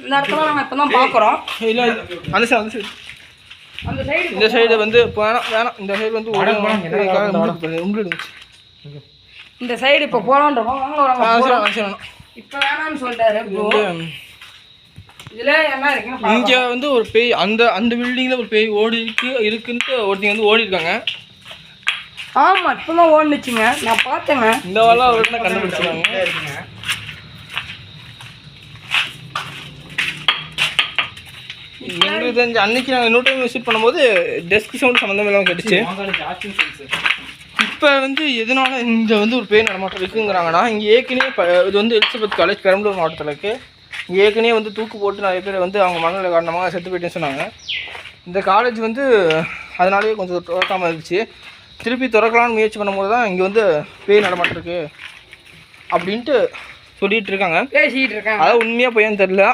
இந்த இடத்துல நம்ம இப்போ தான் பார்க்குறோம். இல்லை அந்த சைடு அந்த சைடு இந்த சைடு வந்து வேணாம் இந்த சைடு வந்து இந்த சைடு இப்போ போகலான்றோம். வாங்க இப்போ வேணாம்னு சொல்லிட்டாரு ப்ரோ. இதில் என்ன இருக்குன்னு இங்கே வந்து ஒரு பேய் அந்த பில்டிங்கில் ஒரு பேய் இருக்குன்ட்டு ஒருத்தங்க வந்து ஓடி இருக்காங்க. ஆமாம் இப்போ தான் ஓடிச்சுங்க, நான் பார்த்தேங்க. இந்த வாரம் அவர்கிட்ட கண்டுபிடிச்சிருக்காங்க. எங்களுக்கு தெரிஞ்ச அன்னைக்கு நாங்கள் இன்னொரு டைம் விசிட் பண்ணும்போது டெஸ்க் சவுண்ட் சம்மந்தம் இல்லாமல் கேட்டுச்சு. இப்போ வந்து எதனால இங்கே வந்து ஒரு பேய் நடமாட்டம் இருக்குங்கிறாங்கன்னா, இங்கே ஏற்கனவே இது வந்து எலிசபெத் காலேஜ் பெரம்பலூர் மாவட்டத்தில் இருக்குது. இங்கே ஏற்கனவே வந்து தூக்கு போட்டு நிறைய பேர் வந்து அவங்க மனநிலை காரணமாக செத்து போயிட்டேன்னு சொன்னாங்க. இந்த காலேஜ் வந்து அதனாலேயே கொஞ்சம் திறக்காமல் இருந்துச்சு. திருப்பி திறக்கலான்னு முயற்சி பண்ணும்போது தான் இங்கே வந்து பேய் நடமாட்டம் இருக்குது அப்படின்ட்டு சொல்லிகிட்டு இருக்காங்க, பேசிக்கிட்டு இருக்காங்க. அதாவது உண்மையாக பையன் தெரில.